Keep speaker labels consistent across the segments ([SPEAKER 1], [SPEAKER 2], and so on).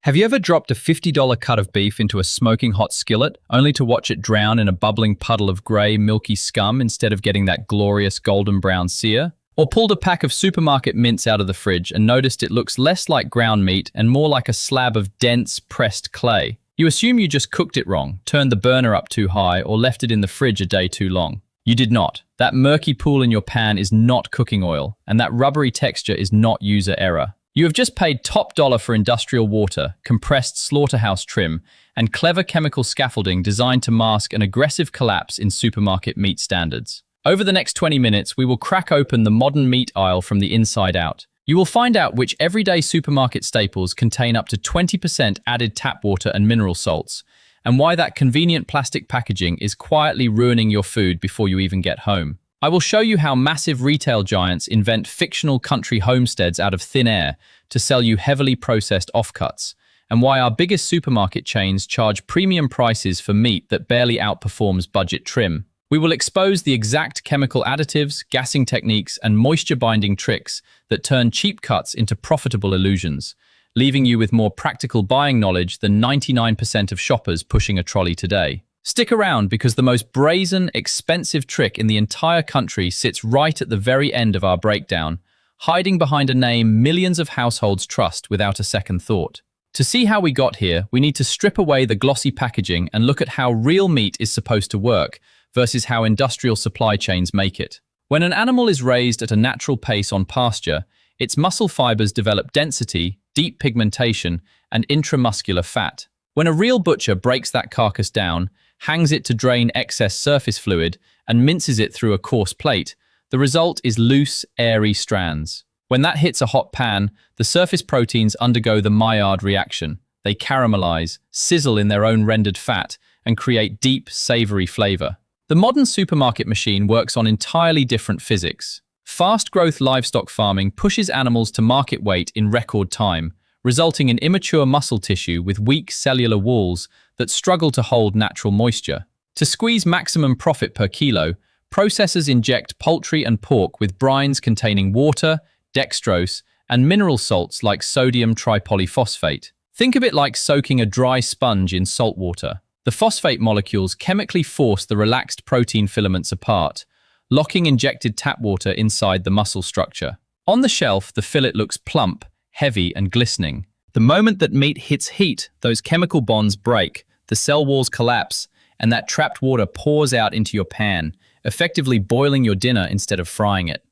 [SPEAKER 1] Have you ever dropped a $50 cut of beef into a smoking hot skillet, only to watch it drown in a bubbling puddle of grey, milky scum instead of getting that glorious golden brown sear? Or pulled a pack of supermarket mince out of the fridge and noticed it looks less like ground meat and more like a slab of dense, pressed clay? You assume you just cooked it wrong, turned the burner up too high, or left it in the fridge a day too long. You did not. That murky pool in your pan is not cooking oil, and that rubbery texture is not user error. You have just paid top dollar for industrial water, compressed slaughterhouse trim, and clever chemical scaffolding designed to mask an aggressive collapse in supermarket meat standards. Over the next 20 minutes, we will crack open the modern meat aisle from the inside out. You will find out which everyday supermarket staples contain up to 20% added tap water and mineral salts, and why that convenient plastic packaging is quietly ruining your food before you even get home. I will show you how massive retail giants invent fictional country homesteads out of thin air to sell you heavily processed offcuts, and why our biggest supermarket chains charge premium prices for meat that barely outperforms budget trim. We will expose the exact chemical additives, gassing techniques, and moisture-binding tricks that turn cheap cuts into profitable illusions, leaving you with more practical buying knowledge than 99% of shoppers pushing a trolley today. Stick around, because the most brazen, expensive trick in the entire country sits right at the very end of our breakdown, hiding behind a name millions of households trust without a second thought. To see how we got here, we need to strip away the glossy packaging and look at how real meat is supposed to work versus how industrial supply chains make it. When an animal is raised at a natural pace on pasture, its muscle fibers develop density, deep pigmentation, and intramuscular fat. When a real butcher breaks that carcass down, hangs it to drain excess surface fluid, and minces it through a coarse plate, the result is loose, airy strands. When that hits a hot pan, the surface proteins undergo the Maillard reaction. They caramelize, sizzle in their own rendered fat, and create deep, savory flavor. The modern supermarket machine works on entirely different physics. Fast-growth livestock farming pushes animals to market weight in record time, resulting in immature muscle tissue with weak cellular walls that struggle to hold natural moisture. To squeeze maximum profit per kilo, processors inject poultry and pork with brines containing water, dextrose, and mineral salts like sodium tripolyphosphate. Think of it like soaking a dry sponge in salt water. The phosphate molecules chemically force the relaxed protein filaments apart, locking injected tap water inside the muscle structure. On the shelf, the fillet looks plump, heavy, and glistening. The moment that meat hits heat, those chemical bonds break, the cell walls collapse, and that trapped water pours out into your pan, effectively boiling your dinner instead of frying it.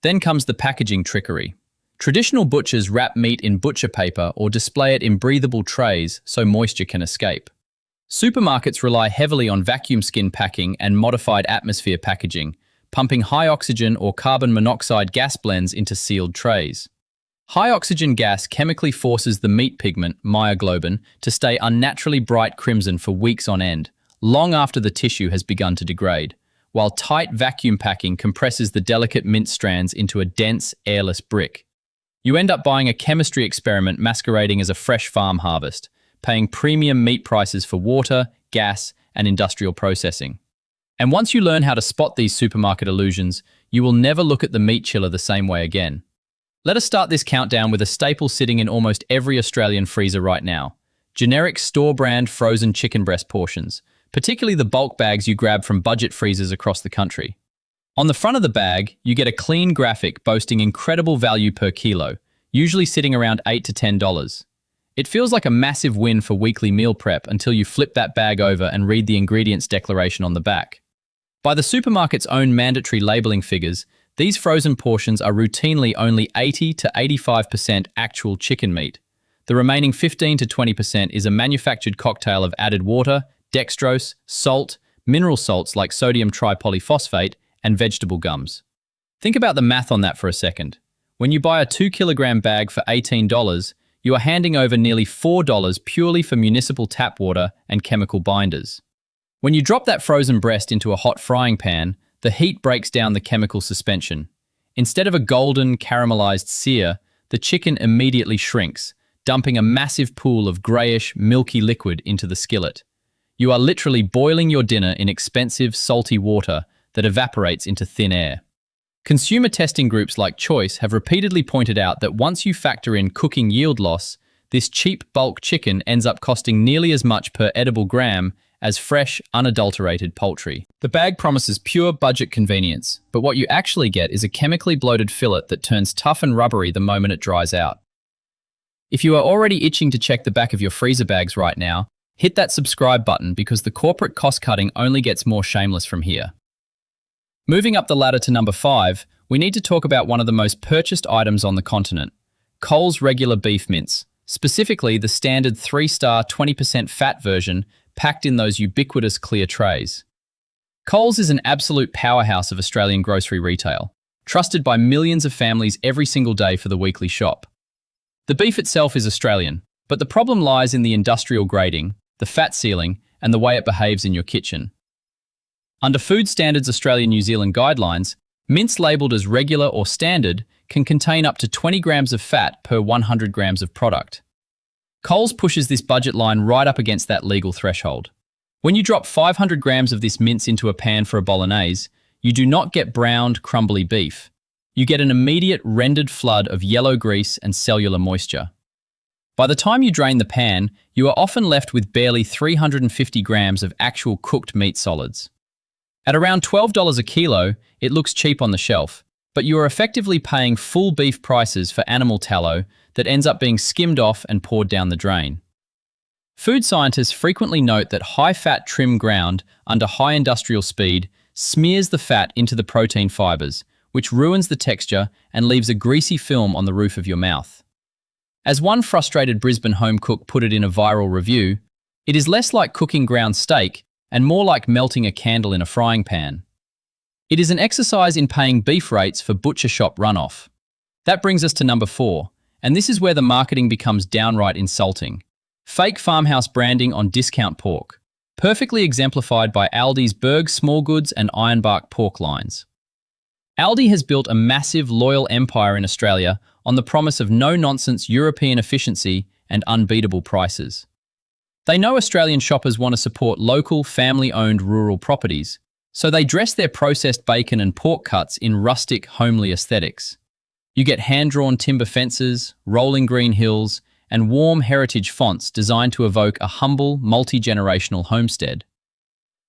[SPEAKER 1] Then comes the packaging trickery. Traditional butchers wrap meat in butcher paper or display it in breathable trays so moisture can escape. Supermarkets rely heavily on vacuum skin packing and modified atmosphere packaging, pumping high oxygen or carbon monoxide gas blends into sealed trays. High oxygen gas chemically forces the meat pigment, myoglobin, to stay unnaturally bright crimson for weeks on end, long after the tissue has begun to degrade, while tight vacuum packing compresses the delicate mince strands into a dense, airless brick. You end up buying a chemistry experiment masquerading as a fresh farm harvest, paying premium meat prices for water, gas, and industrial processing. And once you learn how to spot these supermarket illusions, you will never look at the meat chiller the same way again. Let us start this countdown with a staple sitting in almost every Australian freezer right now: generic store-brand frozen chicken breast portions, particularly the bulk bags you grab from budget freezers across the country. On the front of the bag, you get a clean graphic boasting incredible value per kilo, usually sitting around $8 to $10. It feels like a massive win for weekly meal prep until you flip that bag over and read the ingredients declaration on the back. By the supermarket's own mandatory labeling figures, these frozen portions are routinely only 80 to 85% actual chicken meat. The remaining 15 to 20% is a manufactured cocktail of added water, dextrose, salt, mineral salts like sodium tripolyphosphate, and vegetable gums. Think about the math on that for a second. When you buy a 2-kilogram bag for $18, you are handing over nearly $4 purely for municipal tap water and chemical binders. When you drop that frozen breast into a hot frying pan, the heat breaks down the chemical suspension. Instead of a golden, caramelized sear, the chicken immediately shrinks, dumping a massive pool of grayish, milky liquid into the skillet. You are literally boiling your dinner in expensive, salty water that evaporates into thin air. Consumer testing groups like Choice have repeatedly pointed out that once you factor in cooking yield loss, this cheap bulk chicken ends up costing nearly as much per edible gram as fresh, unadulterated poultry. The bag promises pure budget convenience, but what you actually get is a chemically bloated fillet that turns tough and rubbery the moment it dries out. If you are already itching to check the back of your freezer bags right now, hit that subscribe button because the corporate cost-cutting only gets more shameless from here. Moving up the ladder to number 5, we need to talk about one of the most purchased items on the continent, Coles regular beef mince, specifically the standard 3-star 20% fat version packed in those ubiquitous clear trays. Coles is an absolute powerhouse of Australian grocery retail, trusted by millions of families every single day for the weekly shop. The beef itself is Australian, but the problem lies in the industrial grading, the fat sealing, and the way it behaves in your kitchen. Under Food Standards Australia-New Zealand guidelines, mince labelled as regular or standard can contain up to 20 grams of fat per 100 grams of product. Coles pushes this budget line right up against that legal threshold. When you drop 500 grams of this mince into a pan for a bolognese, you do not get browned, crumbly beef. You get an immediate rendered flood of yellow grease and cellular moisture. By the time you drain the pan, you are often left with barely 350 grams of actual cooked meat solids. At around $12 a kilo, it looks cheap on the shelf, but you are effectively paying full beef prices for animal tallow that ends up being skimmed off and poured down the drain. Food scientists frequently note that high-fat trim ground under high industrial speed smears the fat into the protein fibers, which ruins the texture and leaves a greasy film on the roof of your mouth. As one frustrated Brisbane home cook put it in a viral review, it is less like cooking ground steak and more like melting a candle in a frying pan. It is an exercise in paying beef rates for butcher shop runoff. That brings us to number 4, and this is where the marketing becomes downright insulting. Fake farmhouse branding on discount pork, perfectly exemplified by Aldi's Berg small goods and Ironbark pork lines. Aldi has built a massive, loyal empire in Australia on the promise of no-nonsense European efficiency and unbeatable prices. They know Australian shoppers want to support local, family-owned rural properties, so they dress their processed bacon and pork cuts in rustic, homely aesthetics. You get hand-drawn timber fences, rolling green hills, and warm heritage fonts designed to evoke a humble, multi-generational homestead.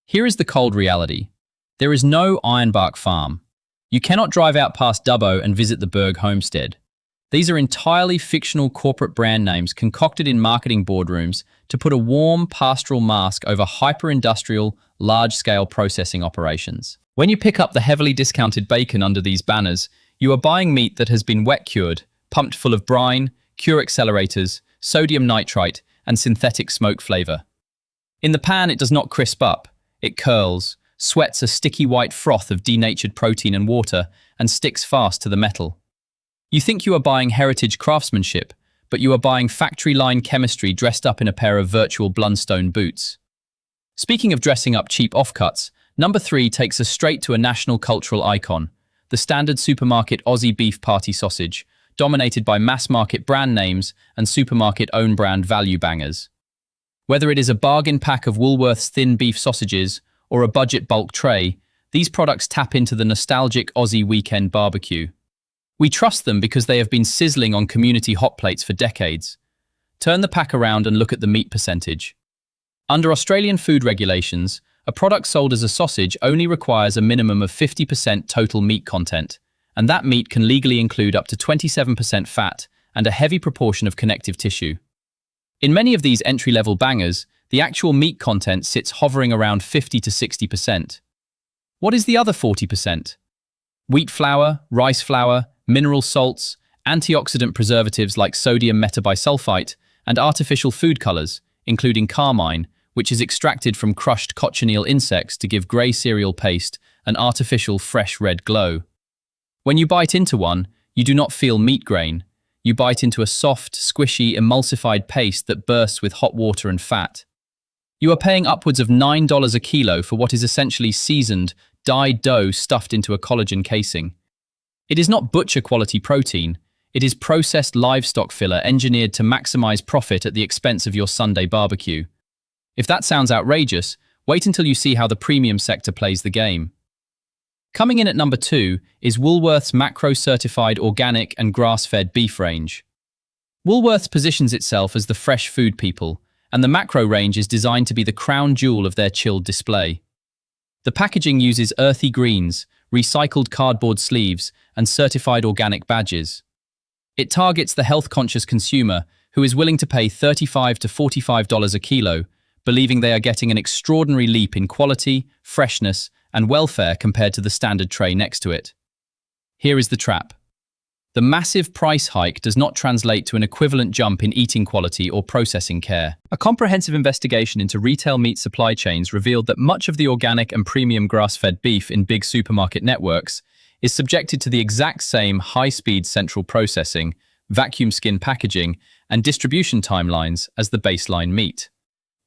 [SPEAKER 1] Here is the cold reality. There is no Ironbark farm. You cannot drive out past Dubbo and visit the Berg homestead. These are entirely fictional corporate brand names concocted in marketing boardrooms to put a warm, pastoral mask over hyper-industrial, large-scale processing operations. When you pick up the heavily discounted bacon under these banners, you are buying meat that has been wet-cured, pumped full of brine, cure accelerators, sodium nitrite, and synthetic smoke flavor. In the pan, it does not crisp up. It curls, sweats a sticky white froth of denatured protein and water, and sticks fast to the metal. You think you are buying heritage craftsmanship, but you are buying factory-line chemistry dressed up in a pair of virtual Blundstone boots. Speaking of dressing up cheap offcuts, number 3 takes us straight to a national cultural icon, the standard supermarket Aussie beef party sausage, dominated by mass-market brand names and supermarket own-brand value bangers. Whether it is a bargain pack of Woolworths thin beef sausages or a budget bulk tray, these products tap into the nostalgic Aussie weekend barbecue. We trust them because they have been sizzling on community hot plates for decades. Turn the pack around and look at the meat percentage. Under Australian food regulations, a product sold as a sausage only requires a minimum of 50% total meat content, and that meat can legally include up to 27% fat and a heavy proportion of connective tissue. In many of these entry-level bangers, the actual meat content sits hovering around 50 to 60%. What is the other 40%? Wheat flour, rice flour, mineral salts, antioxidant preservatives like sodium metabisulfite, and artificial food colors, including carmine, which is extracted from crushed cochineal insects to give grey cereal paste an artificial fresh red glow. When you bite into one, you do not feel meat grain. You bite into a soft, squishy, emulsified paste that bursts with hot water and fat. You are paying upwards of $9 a kilo for what is essentially seasoned, dyed dough stuffed into a collagen casing. It is not butcher-quality protein. It is processed livestock filler engineered to maximize profit at the expense of your Sunday barbecue. If that sounds outrageous, wait until you see how the premium sector plays the game. Coming in at number 2 is Woolworths macro-certified organic and grass-fed beef range. Woolworths positions itself as the fresh food people, and the macro range is designed to be the crown jewel of their chilled display. The packaging uses earthy greens, recycled cardboard sleeves, and certified organic badges. It targets the health-conscious consumer who is willing to pay $35 to $45 a kilo, believing they are getting an extraordinary leap in quality, freshness, and welfare compared to the standard tray next to it. Here is the trap. The massive price hike does not translate to an equivalent jump in eating quality or processing care. A comprehensive investigation into retail meat supply chains revealed that much of the organic and premium grass-fed beef in big supermarket networks is subjected to the exact same high-speed central processing, vacuum skin packaging, and distribution timelines as the baseline meat.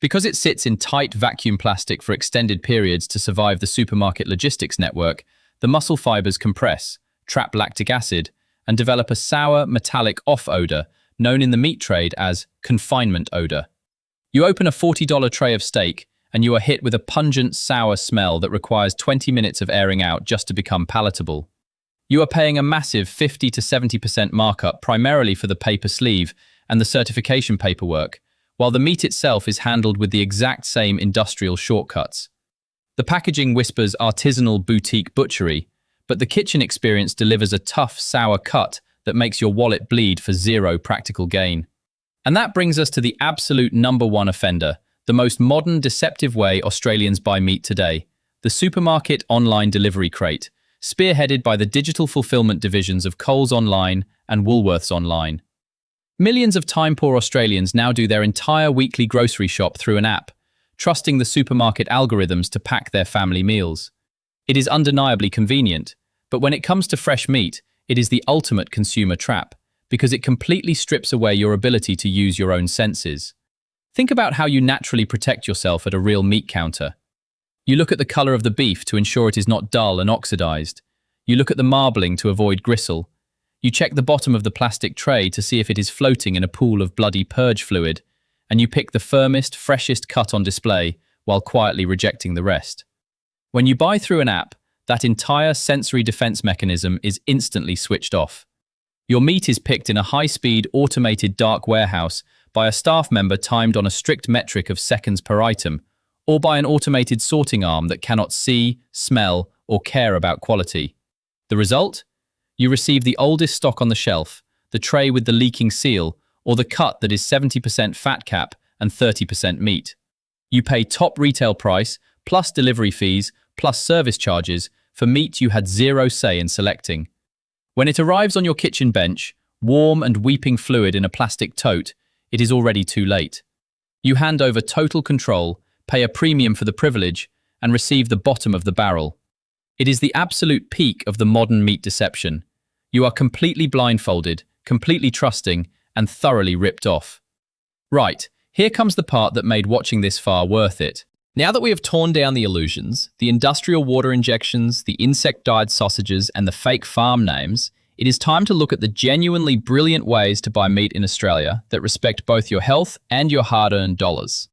[SPEAKER 1] Because it sits in tight vacuum plastic for extended periods to survive the supermarket logistics network, the muscle fibers compress, trap lactic acid, and develop a sour, metallic off odor known in the meat trade as confinement odor. You open a $40 tray of steak, and you are hit with a pungent, sour smell that requires 20 minutes of airing out just to become palatable. You are paying a massive 50 to 70% markup primarily for the paper sleeve and the certification paperwork, while the meat itself is handled with the exact same industrial shortcuts. The packaging whispers artisanal boutique butchery, but the kitchen experience delivers a tough, sour cut that makes your wallet bleed for zero practical gain. And that brings us to the absolute number one offender, the most modern, deceptive way Australians buy meat today, the supermarket online delivery crate, spearheaded by the digital fulfillment divisions of Coles Online and Woolworths Online. Millions of time-poor Australians now do their entire weekly grocery shop through an app, trusting the supermarket algorithms to pack their family meals. It is undeniably convenient, but when it comes to fresh meat, it is the ultimate consumer trap, because it completely strips away your ability to use your own senses. Think about how you naturally protect yourself at a real meat counter. You look at the color of the beef to ensure it is not dull and oxidized. You look at the marbling to avoid gristle. You check the bottom of the plastic tray to see if it is floating in a pool of bloody purge fluid, and you pick the firmest, freshest cut on display while quietly rejecting the rest. When you buy through an app, that entire sensory defense mechanism is instantly switched off. Your meat is picked in a high-speed, automated dark warehouse by a staff member timed on a strict metric of seconds per item, or by an automated sorting arm that cannot see, smell, or care about quality. The result? You receive the oldest stock on the shelf, the tray with the leaking seal, or the cut that is 70% fat cap and 30% meat. You pay top retail price, plus delivery fees, plus service charges, for meat you had zero say in selecting. When it arrives on your kitchen bench, warm and weeping fluid in a plastic tote, it is already too late. You hand over total control, pay a premium for the privilege, and receive the bottom of the barrel. It is the absolute peak of the modern meat deception. You are completely blindfolded, completely trusting, and thoroughly ripped off. Right, here comes the part that made watching this far worth it. Now that we have torn down the illusions, the industrial water injections, the insect-dyed sausages, and the fake farm names, it is time to look at the genuinely brilliant ways to buy meat in Australia that respect both your health and your hard-earned dollars.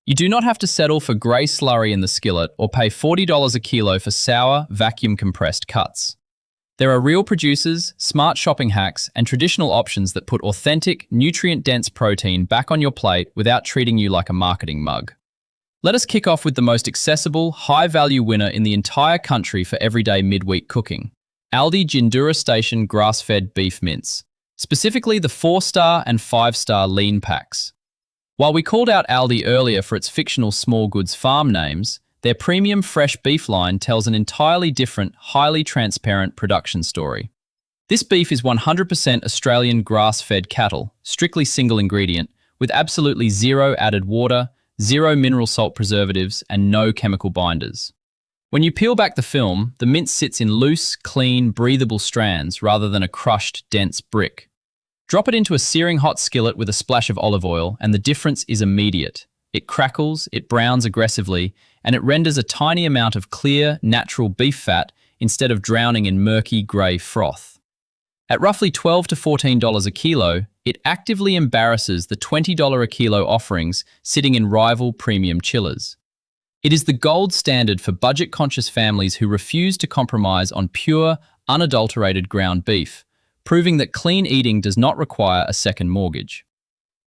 [SPEAKER 1] You do not have to settle for grey slurry in the skillet or pay $40 a kilo for sour, vacuum-compressed cuts. There are real producers, smart shopping hacks, and traditional options that put authentic, nutrient-dense protein back on your plate without treating you like a marketing mug. Let us kick off with the most accessible, high-value winner in the entire country for everyday midweek cooking. Aldi Jindura Station grass-fed beef mince, specifically the 4-star and 5-star lean packs. While we called out Aldi earlier for its fictional small goods farm names, their premium fresh beef line tells an entirely different, highly transparent production story. This beef is 100% Australian grass-fed cattle, strictly single ingredient, with absolutely zero added water, zero mineral salt preservatives, and no chemical binders. When you peel back the film, the mince sits in loose, clean, breathable strands rather than a crushed, dense brick. Drop it into a searing hot skillet with a splash of olive oil, and the difference is immediate. It crackles, it browns aggressively, and it renders a tiny amount of clear, natural beef fat instead of drowning in murky, grey froth. At roughly $12 to $14 a kilo, it actively embarrasses the $20 a kilo offerings sitting in rival premium chillers. It is the gold standard for budget-conscious families who refuse to compromise on pure, unadulterated ground beef, proving that clean eating does not require a second mortgage.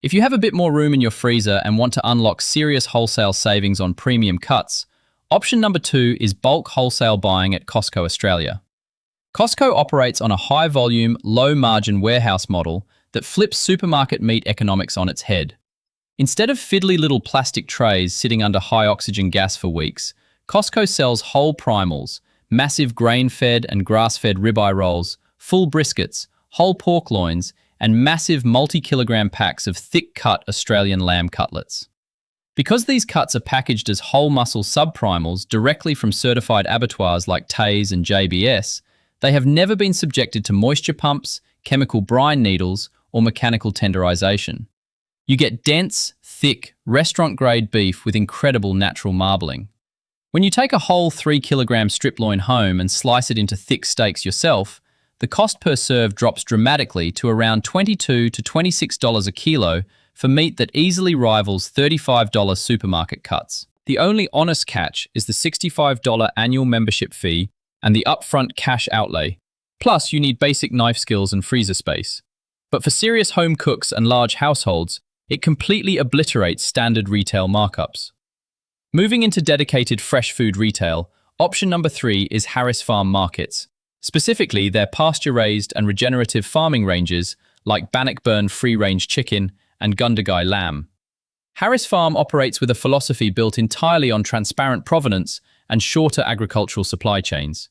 [SPEAKER 1] If you have a bit more room in your freezer and want to unlock serious wholesale savings on premium cuts, option number 2 is bulk wholesale buying at Costco Australia. Costco operates on a high-volume, low-margin warehouse model that flips supermarket meat economics on its head. Instead of fiddly little plastic trays sitting under high-oxygen gas for weeks, Costco sells whole primals, massive grain-fed and grass-fed ribeye rolls, full briskets, whole pork loins, and massive multi-kilogram packs of thick-cut Australian lamb cutlets. Because these cuts are packaged as whole muscle subprimals directly from certified abattoirs like Tays and JBS, they have never been subjected to moisture pumps, chemical brine needles, or mechanical tenderization. You get dense, thick, restaurant-grade beef with incredible natural marbling. When you take a whole 3-kilogram strip loin home and slice it into thick steaks yourself, the cost per serve drops dramatically to around $22 to $26 a kilo for meat that easily rivals $35 supermarket cuts. The only honest catch is the $65 annual membership fee and the upfront cash outlay. Plus, you need basic knife skills and freezer space. But for serious home cooks and large households, it completely obliterates standard retail markups. Moving into dedicated fresh food retail, option number 3 is Harris Farm Markets. Specifically, their pasture-raised and regenerative farming ranges like Bannockburn free-range chicken and Gundagai lamb. Harris Farm operates with a philosophy built entirely on transparent provenance and shorter agricultural supply chains.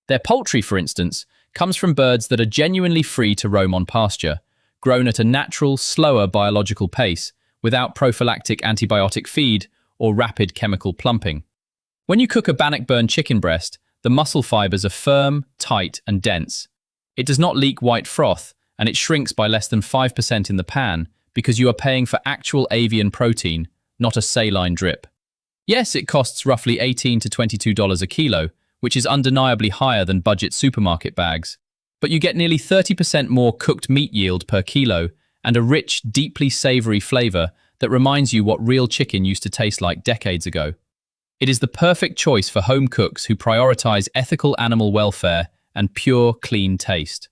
[SPEAKER 1] Their poultry, for instance, comes from birds that are genuinely free to roam on pasture, grown at a natural, slower biological pace without prophylactic antibiotic feed or rapid chemical plumping. When you cook a Bannockburn chicken breast, the muscle fibers are firm, tight, and dense. It does not leak white froth, and it shrinks by less than 5% in the pan because you are paying for actual avian protein, not a saline drip. Yes, it costs roughly $18 to $22 a kilo, which is undeniably higher than budget supermarket bags, but you get nearly 30% more cooked meat yield per kilo and a rich, deeply savory flavor that reminds you what real chicken used to taste like decades ago. It is the perfect choice for home cooks who prioritize ethical animal welfare and pure, clean taste.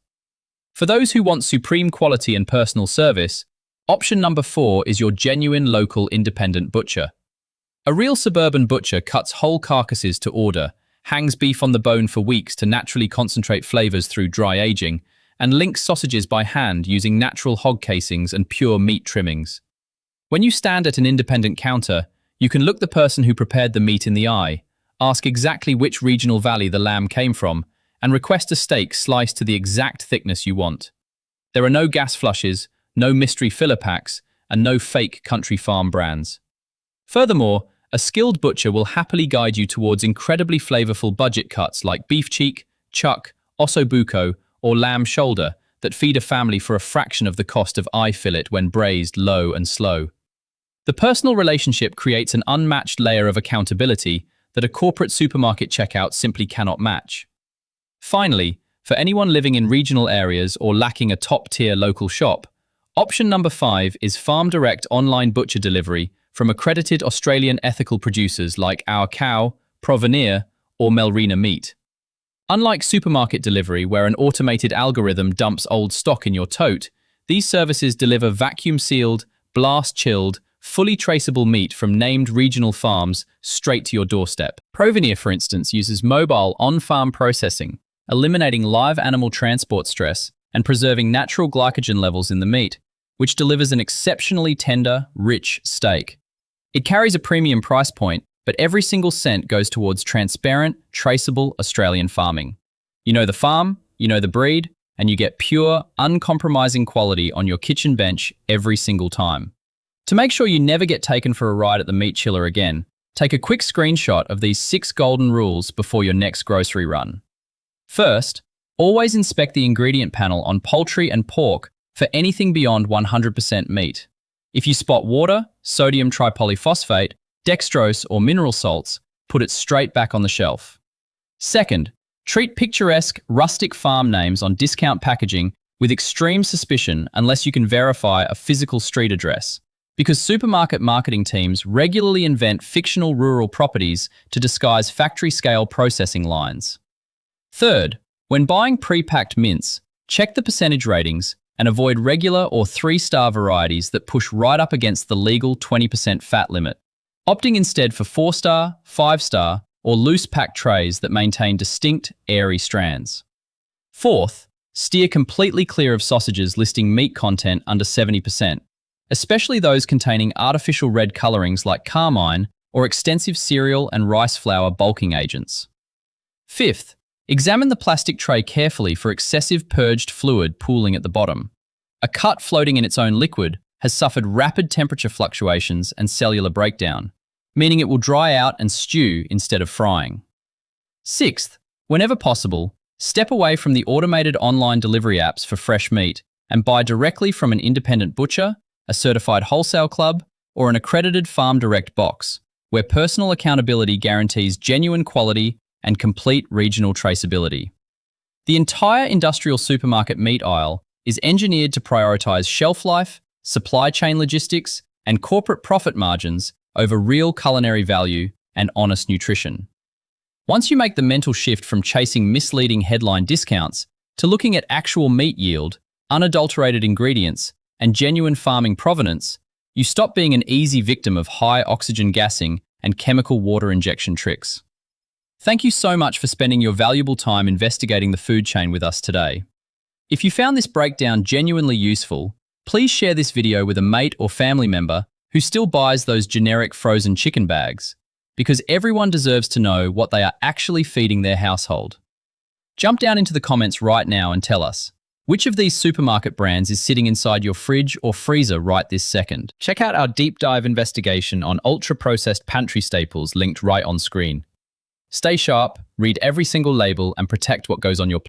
[SPEAKER 1] For those who want supreme quality and personal service, option number 4 is your genuine local independent butcher. A real suburban butcher cuts whole carcasses to order, hangs beef on the bone for weeks to naturally concentrate flavors through dry aging, and links sausages by hand using natural hog casings and pure meat trimmings. When you stand at an independent counter, you can look the person who prepared the meat in the eye, ask exactly which regional valley the lamb came from, and request a steak sliced to the exact thickness you want. There are no gas flushes, no mystery filler packs, and no fake country farm brands. Furthermore, a skilled butcher will happily guide you towards incredibly flavorful budget cuts like beef cheek, chuck, osso buco, or lamb shoulder that feed a family for a fraction of the cost of eye fillet when braised low and slow. The personal relationship creates an unmatched layer of accountability that a corporate supermarket checkout simply cannot match. Finally, for anyone living in regional areas or lacking a top-tier local shop, option number 5 is Farm Direct online butcher delivery from accredited Australian ethical producers like Our Cow, Provenir, or Melrina Meat. Unlike supermarket delivery where an automated algorithm dumps old stock in your tote, these services deliver vacuum-sealed, blast-chilled, fully traceable meat from named regional farms straight to your doorstep. Provenir, for instance, uses mobile on-farm processing, eliminating live animal transport stress and preserving natural glycogen levels in the meat, which delivers an exceptionally tender, rich steak. It carries a premium price point, but every single cent goes towards transparent, traceable Australian farming. You know the farm, you know the breed, and you get pure, uncompromising quality on your kitchen bench every single time. To make sure you never get taken for a ride at the meat chiller again, take a quick screenshot of these 6 golden rules before your next grocery run. First, always inspect the ingredient panel on poultry and pork for anything beyond 100% meat. If you spot water, sodium tripolyphosphate, dextrose, or mineral salts, put it straight back on the shelf. Second, treat picturesque, rustic farm names on discount packaging with extreme suspicion unless you can verify a physical street address, because supermarket marketing teams regularly invent fictional rural properties to disguise factory-scale processing lines. Third, when buying pre-packed mince, Check the percentage ratings and avoid regular or 3-star varieties that push right up against the legal 20% fat limit, opting instead for 4-star, 5-star, or loose-pack trays that maintain distinct, airy strands. Fourth, steer completely clear of sausages listing meat content under 70%, especially those containing artificial red colorings like carmine or extensive cereal and rice flour bulking agents. Fifth, examine the plastic tray carefully for excessive purged fluid pooling at the bottom. A cut floating in its own liquid has suffered rapid temperature fluctuations and cellular breakdown, meaning it will dry out and stew instead of frying. Sixth, whenever possible, step away from the automated online delivery apps for fresh meat and buy directly from an independent butcher, a certified wholesale club, or an accredited Farm Direct box, where personal accountability guarantees genuine quality and complete regional traceability. The entire industrial supermarket meat aisle is engineered to prioritize shelf life, supply chain logistics, and corporate profit margins over real culinary value and honest nutrition. Once you make the mental shift from chasing misleading headline discounts to looking at actual meat yield, unadulterated ingredients, and genuine farming provenance, you stop being an easy victim of high oxygen gassing and chemical water injection tricks. Thank you so much for spending your valuable time investigating the food chain with us today. If you found this breakdown genuinely useful, please share this video with a mate or family member who still buys those generic frozen chicken bags, because everyone deserves to know what they are actually feeding their household. Jump down into the comments right now and tell us, which of these supermarket brands is sitting inside your fridge or freezer right this second? Check out our deep dive investigation on ultra-processed pantry staples linked right on screen. Stay sharp, read every single label, and protect what goes on your plate.